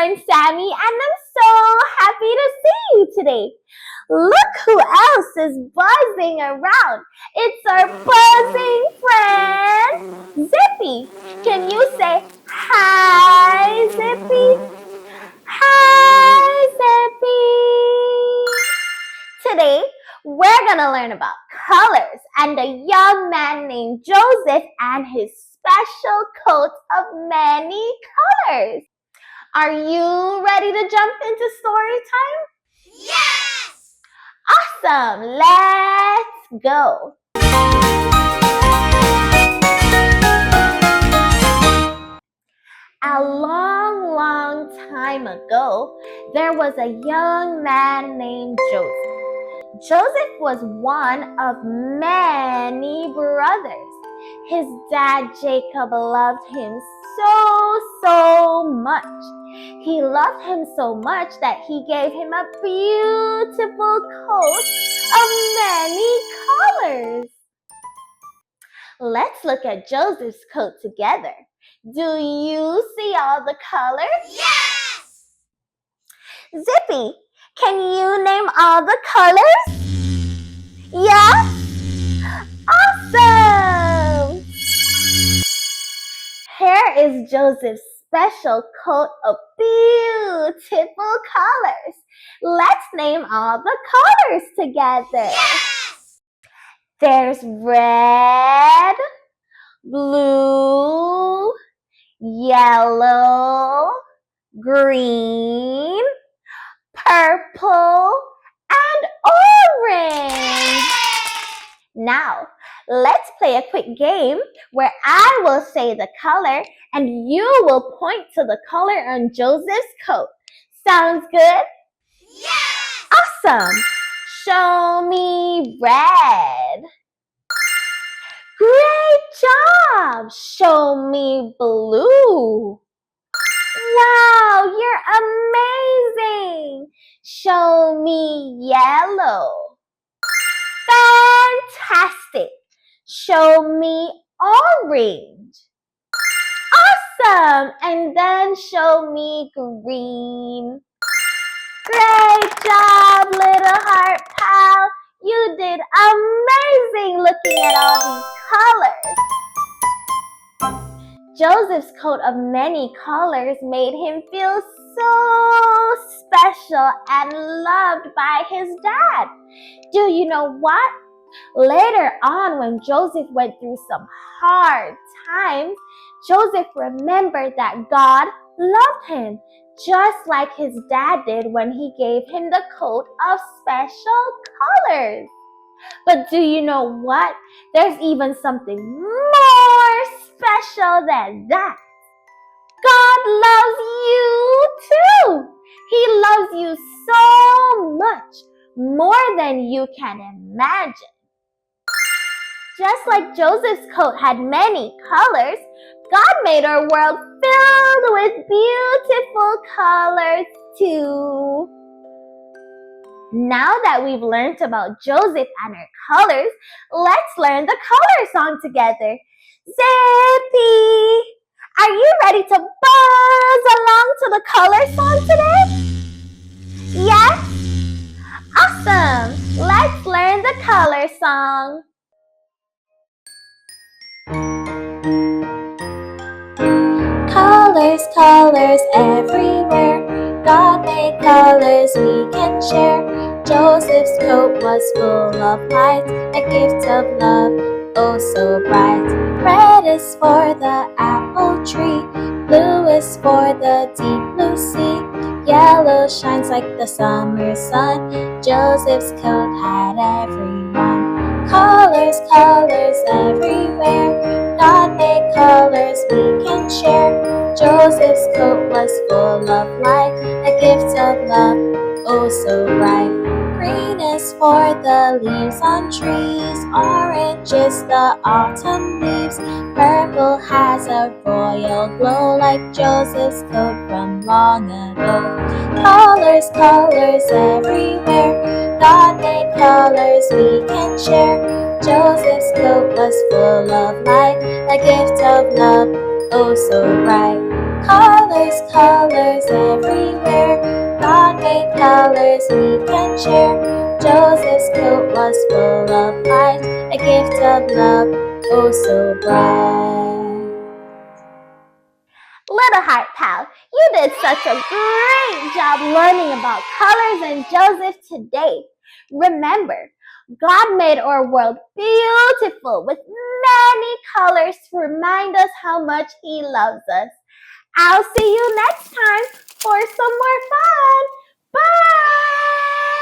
I'm Sammy and I'm so happy to see you today. Look who else is buzzing around. It's our buzzing friend, Zippy. Can you say hi, Zippy? Hi, Zippy. Today, we're going to learn about colors and a young man named Joseph and his special coat of many colors. Are you ready to jump into story time? Yes! Awesome! Let's go! A long time ago, there was a young man named Joseph. Joseph was one of many brothers. His dad Jacob loved him so much. He loved him so much that he gave him a beautiful coat of many colors. Let's look at Joseph's coat together. Do you see all the colors? Yes! Zippy, can you name all the colors? Yeah? Awesome! Here is Joseph's special coat of beautiful colors. Let's name all the colors together. Yes! There's red, blue, yellow, green, purple, and orange. Now, let's play a quick game where I will say the color and you will point to the color on Joseph's coat. Sounds good? Yes! Awesome! Show me red. Great job! Show me blue. Wow, you're amazing! Show me yellow. Fantastic! Show me orange. Awesome! And then show me green. Great job, little heart pal! You did amazing looking at all these colors. Joseph's coat of many colors made him feel so special and loved by his dad. Do you know what? Later on, when Joseph went through some hard times, Joseph remembered that God loved him, just like his dad did when he gave him the coat of special colors. But do you know what? There's even something more special than that. God loves you too. He loves you so much, more than you can imagine. Just like Joseph's coat had many colors, God made our world filled with beautiful colors too. Now that we've learned about Joseph and her colors, let's learn the color song together. Zippy, are you ready to buzz along to the color song today? Yes? Awesome! Let's learn the color song. Colors, colors everywhere. God made colors we can share. Joseph's coat was full of light, a gift of love, oh so bright. Red is for the apple tree, blue is for the deep blue sea. Yellow shines like the summer sun, Joseph's coat had everyone. Colors, colors everywhere. God made colors we can share. Joseph's coat was full of light, a gift of love, oh so bright. Green is for the leaves on trees, orange is the autumn leaves. Purple has a royal glow like Joseph's coat from long ago. Colors, colors everywhere. God made colors we can share. Joseph's coat was full of light, a gift of love, oh so bright. Colors, colors everywhere. God made colors we can share. Joseph's coat was full of light, a gift of love, oh so bright. Little Heart Pal, you did such a great job learning about colors and Joseph today. Remember, God made our world beautiful with many colors to remind us how much He loves us. I'll see you next time for some more fun. Bye!